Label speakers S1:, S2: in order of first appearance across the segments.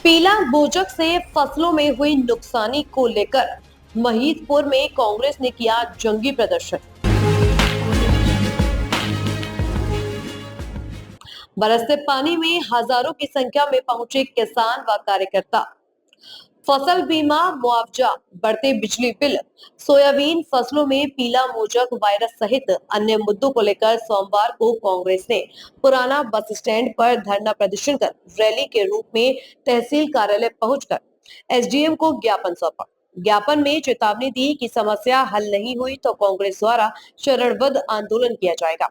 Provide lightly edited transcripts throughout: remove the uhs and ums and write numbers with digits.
S1: पीला मोजक से फसलों में हुई नुकसानी को लेकर महिदपुर में कांग्रेस ने किया जंगी प्रदर्शन। बरसते पानी में हजारों की संख्या में पहुंचे किसान व कार्यकर्ता। फसल बीमा, मुआवजा, बढ़ते बिजली बिल, सोयाबीन फसलों में पीला मोजक वायरस सहित अन्य मुद्दों को लेकर सोमवार को कांग्रेस ने पुराना बस स्टैंड पर धरना प्रदर्शन कर रैली के रूप में तहसील कार्यालय पहुंचकर एसडीएम को ज्ञापन सौंपा। ज्ञापन में चेतावनी दी कि समस्या हल नहीं हुई तो कांग्रेस द्वारा चरणबद्ध आंदोलन किया जाएगा।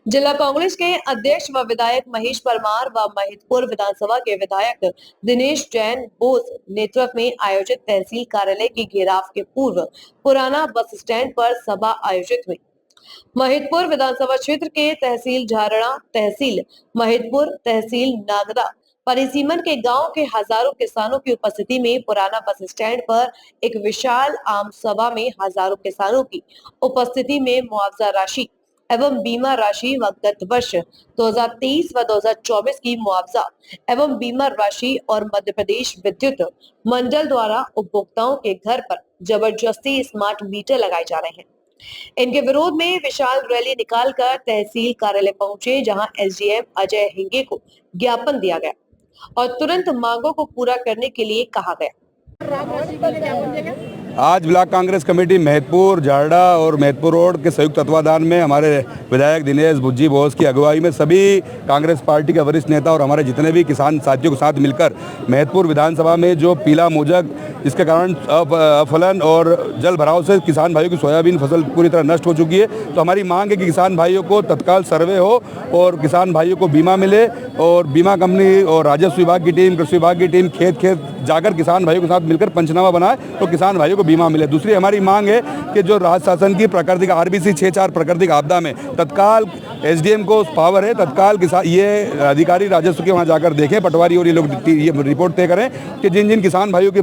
S1: जिला कांग्रेस के अध्यक्ष व विधायक महेश परमार व महिदपुर विधानसभा के विधायक दिनेश जैन बोस नेतृत्व में आयोजित तहसील कार्यालय के घेराव के पूर्व पुराना बस स्टैंड पर सभा आयोजित हुई। महिदपुर विधानसभा क्षेत्र के तहसील झारड़ा, तहसील महिदपुर, तहसील नागदा, परिसीमन के गांव के हजारों किसानों की उपस्थिति में पुराना बस स्टैंड पर एक विशाल आम सभा में हजारों किसानों की उपस्थिति में मुआवजा राशि एवं बीमा राशि व गत वर्ष 2023 व 2024 की मुआवजा एवं बीमा राशि और मध्य प्रदेश विद्युत मंडल द्वारा उपभोक्ताओं के घर पर जबरदस्ती स्मार्ट मीटर लगाए जा रहे हैं। इनके विरोध में विशाल रैली निकालकर तहसील कार्यालय पहुंचे, जहां एसडीएम अजय हिंगे को ज्ञापन दिया गया और तुरंत मांगों को पूरा करने के लिए कहा गया।
S2: आज ब्लॉक कांग्रेस कमेटी महिदपुर, झारड़ा और महिदपुर रोड के संयुक्त तत्वाधान में हमारे विधायक दिनेश बुज्जी बोस की अगुवाई में सभी कांग्रेस पार्टी के वरिष्ठ नेता और हमारे जितने भी किसान साथियों के साथ मिलकर महिदपुर विधानसभा में जो पीला मोजक, जिसके कारण अफलन और जल भराव से किसान भाइयों की सोयाबीन फसल पूरी तरह नष्ट हो चुकी है, तो हमारी मांग है कि किसान भाइयों को तत्काल सर्वे हो और किसान भाइयों को बीमा मिले और बीमा कंपनी और राजस्व विभाग की टीम, कृषि विभाग की टीम खेत खेत जाकर किसान भाइयों के साथ मिलकर पंचनामा बनाए तो किसान भाइयों को बीमा मिले। दूसरी हमारी मांग है कि जो राज्य शासन की प्राकृतिक RBC 64 प्राकृतिक आपदा में तत्काल एसडीएम को पावर है, तत्काल ये अधिकारी राजस्व के वहाँ जाकर देखें, पटवारी और ये लोग ये रिपोर्ट तय करें कि जिन जिन किसान भाइयों की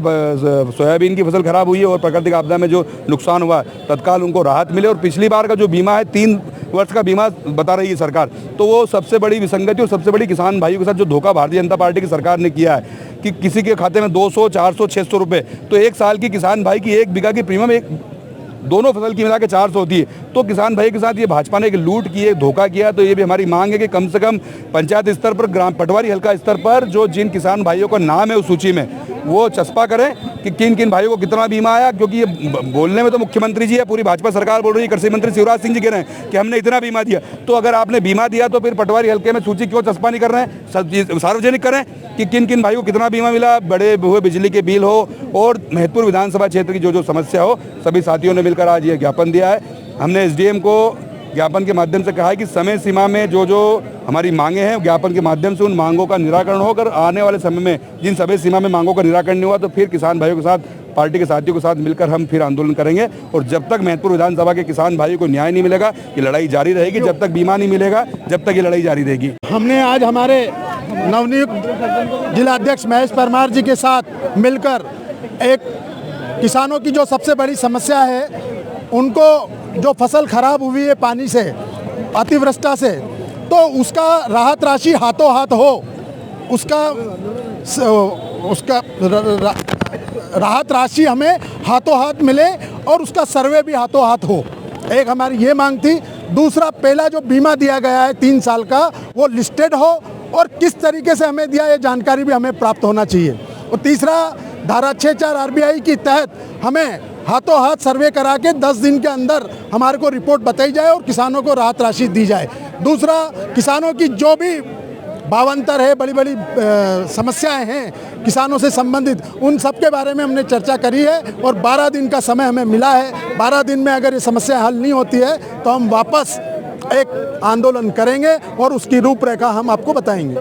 S2: सोयाबीन की फसल खराब हुई है और प्राकृतिक आपदा में जो नुकसान हुआ तत्काल उनको राहत मिले। और पिछली बार का जो बीमा है 3 वर्ष का बीमा बता रही है सरकार, तो वो सबसे बड़ी विसंगति और सबसे बड़ी किसान भाइयों के साथ जो धोखा भारतीय जनता पार्टी की सरकार ने किया है कि किसी के खाते में 200, 400, 600 रुपये, तो एक साल की किसान भाई की 1 बीघा की प्रीमियम दोनों फसल की मिला के 400 होती है। तो किसान भाई के साथ ये भाजपा ने एक लूट की है, धोखा किया। तो ये भी हमारी मांग है कि कम से कम पंचायत स्तर पर, ग्राम पटवारी हल्का स्तर पर जो जिन किसान भाइयों का नाम है उस सूची में वो चस्पा करें कि किन किन भाइयों को कितना बीमा आया। क्योंकि ये बोलने में तो मुख्यमंत्री जी है, पूरी भाजपा सरकार बोल रही है, कृषि मंत्री शिवराज सिंह जी कह रहे हैं कि हमने इतना बीमा दिया। तो अगर आपने बीमा दिया तो फिर पटवारी हल्के में सूची क्यों चस्पा नहीं कर रहे हैं? सार्वजनिक करें कि किन किन भाइयों को कितना बीमा मिला, बड़े हुए बिजली के बिल हो और महिदपुर विधानसभा क्षेत्र की जो समस्या हो। सभी साथियों ने मिलकर आज ये ज्ञापन दिया है। हमने एसडीएम को ज्ञापन के माध्यम से कहा है कि समय सीमा में जो हमारी मांगे हैं ज्ञापन के माध्यम से उन मांगों का निराकरण होकर आने वाले समय में जिन समय सीमा में मांगों का निराकरण नहीं हुआ तो फिर किसान भाइयों के साथ, पार्टी के साथियों के साथ मिलकर हम फिर आंदोलन करेंगे। और जब तक महिदपुर विधानसभा के किसान भाइयों को न्याय नहीं मिलेगा ये लड़ाई जारी रहेगी। जब तक बीमा नहीं मिलेगा जब तक ये लड़ाई जारी रहेगी।
S3: हमने आज हमारे नवनियुक्त जिलाध्यक्ष महेश परमार जी के साथ मिलकर एक किसानों की जो सबसे बड़ी समस्या है, उनको जो फसल खराब हुई है पानी से, अतिवृष्टि से, तो उसका राहत राशि हाथों हाथ हो, उसका राहत राशि हमें हाथों हाथ मिले और उसका सर्वे भी हाथों हाथ हो। एक हमारी ये मांग थी। दूसरा, पहला जो बीमा दिया गया है 3 साल का वो लिस्टेड हो और किस तरीके से हमें दिया ये जानकारी भी हमें प्राप्त होना चाहिए। और तीसरा, धारा 64 RBI के तहत हमें हाथों हाथ सर्वे करा के 10 दिन के अंदर हमारे को रिपोर्ट बताई जाए और किसानों को राहत राशि दी जाए। दूसरा, किसानों की जो भी भावांतर है, बड़ी बड़ी समस्याएं हैं किसानों से संबंधित, उन सब के बारे में हमने चर्चा करी है और 12 दिन का समय हमें मिला है। 12 दिन में अगर ये समस्या हल नहीं होती है तो हम वापस एक आंदोलन करेंगे और उसकी रूपरेखा हम आपको बताएंगे।